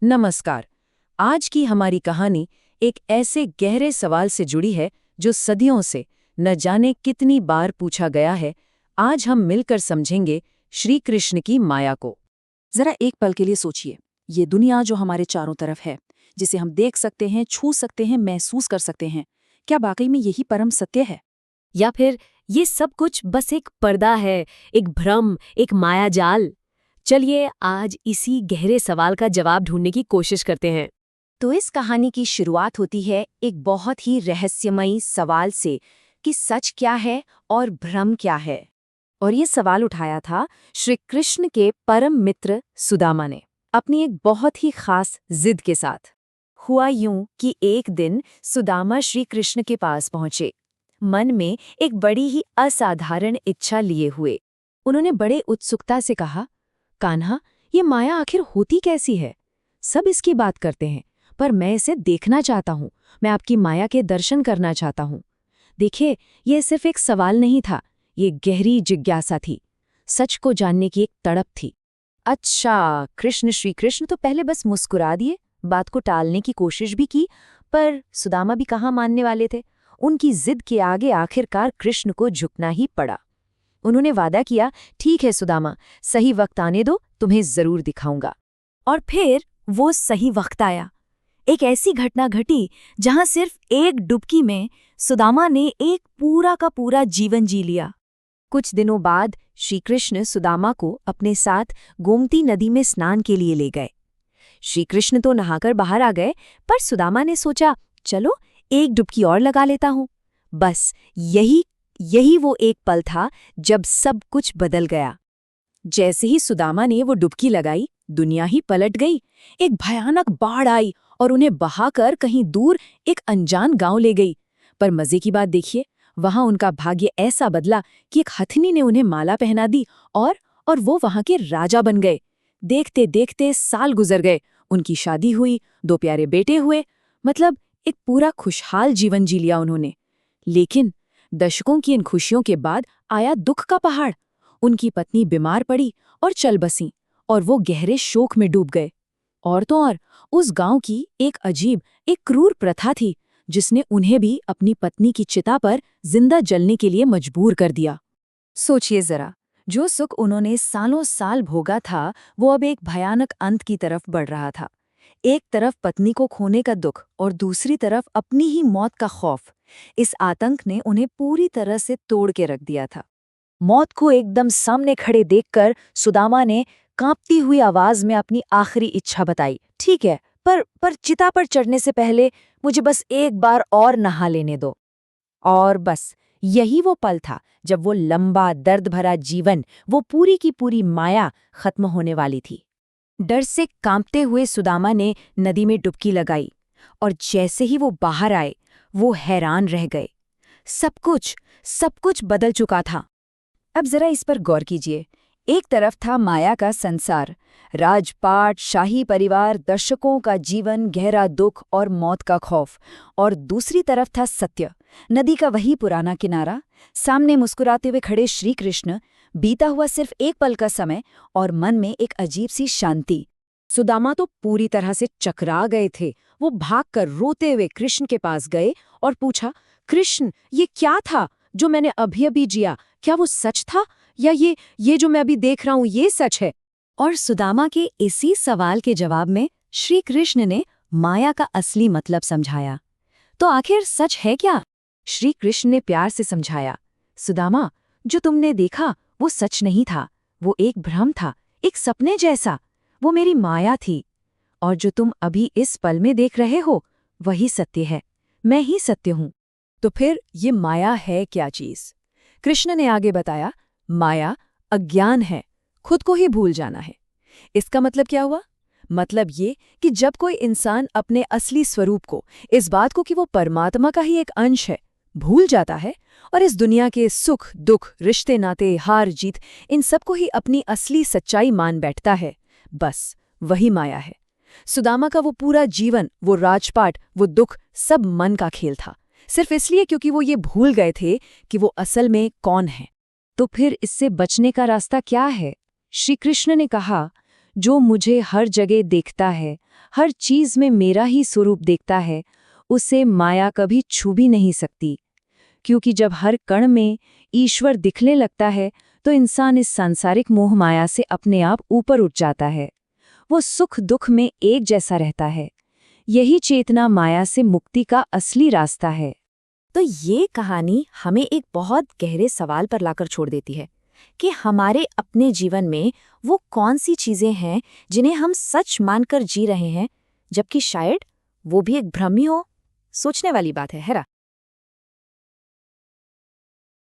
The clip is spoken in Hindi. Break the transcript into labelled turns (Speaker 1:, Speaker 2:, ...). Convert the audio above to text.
Speaker 1: नमस्कार। आज की हमारी कहानी एक ऐसे गहरे सवाल से जुड़ी है जो सदियों से न जाने कितनी बार पूछा गया है। आज हम मिलकर समझेंगे श्री कृष्ण की माया को।
Speaker 2: जरा एक पल के लिए सोचिए, ये दुनिया जो हमारे चारों तरफ है, जिसे हम देख सकते हैं, छू सकते हैं, महसूस कर सकते हैं, क्या वाकई में यही परम सत्य है?
Speaker 3: या फिर ये सब कुछ बस एक पर्दा है, एक भ्रम, एक मायाजाल? चलिए आज इसी गहरे सवाल का जवाब ढूंढने की कोशिश करते हैं।
Speaker 1: तो इस कहानी की शुरुआत होती है एक बहुत ही रहस्यमयी सवाल से कि सच क्या है और भ्रम क्या है। और ये सवाल उठाया था श्री कृष्ण के परम मित्र सुदामा ने अपनी एक बहुत ही खास जिद के साथ। हुआ यूं कि एक दिन सुदामा श्री कृष्ण के पास पहुंचे, मन में एक बड़ी ही असाधारण इच्छा लिए हुए। उन्होंने बड़े उत्सुकता से कहा, कान्हा, ये माया आखिर होती कैसी है? सब इसकी बात करते हैं, पर मैं इसे देखना चाहता हूँ। मैं आपकी माया के दर्शन करना चाहता हूँ। देखिए, यह सिर्फ एक सवाल नहीं था, ये गहरी जिज्ञासा थी, सच को जानने की एक तड़प थी। अच्छा, श्री कृष्ण तो पहले बस मुस्कुरा दिए, बात को टालने की कोशिश भी की, पर सुदामा भी कहाँ मानने वाले थे। उनकी जिद के आगे आखिरकार कृष्ण को झुकना ही पड़ा। उन्होंने वादा किया, ठीक है सुदामा, सही वक्त आने दो, तुम्हें जरूर दिखाऊंगा।
Speaker 3: और फिर वो सही वक्त आया। एक ऐसी घटना घटी जहां सिर्फ एक डुबकी में सुदामा ने एक पूरा का पूरा जीवन जी लिया।
Speaker 1: कुछ दिनों बाद श्री कृष्ण सुदामा को अपने साथ गोमती नदी में स्नान के लिए ले गए। श्री कृष्ण तो नहाकर बाहर आ गए, पर सुदामा ने सोचा, चलो एक डुबकी और लगा लेता हूं। बस यही वो एक पल था जब सब कुछ बदल गया। जैसे ही सुदामा ने वो डुबकी लगाई, दुनिया ही पलट गई। एक भयानक बाढ़ आई और उन्हें बहाकर कहीं दूर एक अनजान गांव ले गई। पर मजे की बात देखिए, वहां उनका भाग्य ऐसा बदला कि एक हथनी ने उन्हें माला पहना दी और वो वहां के राजा बन गए। देखते देखते साल गुजर गए, उनकी शादी हुई, 2 प्यारे बेटे हुए, मतलब एक पूरा खुशहाल जीवन जी लिया उन्होंने। लेकिन दशकों की इन खुशियों के बाद आया दुख का पहाड़। उनकी पत्नी बीमार पड़ी और चल बसी, और वो गहरे शोक में डूब गए। और तो और उस गांव की एक अजीब, एक क्रूर प्रथा थी जिसने उन्हें भी अपनी पत्नी की चिता पर जिंदा जलने के लिए मजबूर कर दिया। सोचिए जरा, जो सुख उन्होंने सालों साल भोगा था, वो अब एक भयानक अंत की तरफ बढ़ रहा था। एक तरफ पत्नी को खोने का दुख और दूसरी तरफ अपनी ही मौत का खौफ। इस आतंक ने उन्हें पूरी तरह से तोड़ के रख दिया था। मौत को एकदम सामने खड़े देखकर सुदामा ने कांपती हुई आवाज में अपनी आखिरी इच्छा बताई, ठीक है, पर चिता पर चढ़ने से पहले मुझे बस एक बार और नहा लेने दो। और बस यही वो पल था जब वो लंबा दर्द भरा जीवन, वो पूरी की पूरी माया खत्म होने वाली थी। डर से कांपते हुए सुदामा ने नदी में डुबकी लगाई, और जैसे ही वो बाहर आए, वो हैरान रह गए। सब कुछ बदल चुका था। अब जरा इस पर गौर कीजिए। एक तरफ था माया का संसार, राजपाट, शाही परिवार, दर्शकों का जीवन, गहरा दुख और मौत का खौफ, और दूसरी तरफ था सत्य, नदी का वही पुराना किनारा, सामने मुस्कुराते हुए खड़े श्री कृष्ण, बीता हुआ सिर्फ एक पल का समय और मन में एक अजीब सी शांति। सुदामा तो पूरी तरह से चकरा गए थे। वो भागकर रोते हुए कृष्ण के पास गए और पूछा, कृष्ण, ये क्या था जो मैंने अभी अभी जिया? क्या वो सच था, या ये जो मैं अभी देख रहा हूं ये सच है? और सुदामा के इसी सवाल के जवाब में श्री कृष्ण ने माया का असली मतलब समझाया। तो आखिर सच है क्या? श्री कृष्ण ने प्यार से समझाया, सुदामा, जो तुमने देखा वो सच नहीं था, वो एक भ्रम था, एक सपने जैसा। वो मेरी माया थी, और जो तुम अभी इस पल में देख रहे हो वही सत्य है। मैं ही सत्य हूं। तो फिर ये माया है क्या चीज? कृष्ण ने आगे बताया, माया अज्ञान है, खुद को ही भूल जाना है। इसका मतलब क्या हुआ? मतलब ये कि जब कोई इंसान अपने असली स्वरूप को, इस बात को कि वो परमात्मा का ही एक अंश है, भूल जाता है और इस दुनिया के सुख दुख, रिश्ते नाते, हार जीत, इन सबको ही अपनी असली सच्चाई मान बैठता है, बस वही माया है। सुदामा का वो पूरा जीवन, वो राजपाट, वो दुख, सब मन का खेल था, सिर्फ इसलिए क्योंकि वो ये भूल गए थे कि वो असल में कौन है। तो फिर इससे बचने का रास्ता क्या है? श्री कृष्ण ने कहा, जो मुझे हर जगह देखता है, हर चीज में मेरा ही स्वरूप देखता है, उसे माया कभी छू भी नहीं सकती। क्योंकि जब हर कण में ईश्वर दिखने लगता है तो इंसान इस सांसारिक मोह माया से अपने आप ऊपर उठ जाता है। वो सुख दुख में एक जैसा रहता है। यही चेतना माया से मुक्ति का असली रास्ता है।
Speaker 3: तो ये कहानी हमें एक बहुत गहरे सवाल पर लाकर छोड़ देती है कि हमारे अपने जीवन में वो कौन सी चीजें हैं जिन्हें हम सच मानकर जी रहे हैं, जबकि शायद वो भी एक भ्रम ही हो। सोचने वाली बात है ना?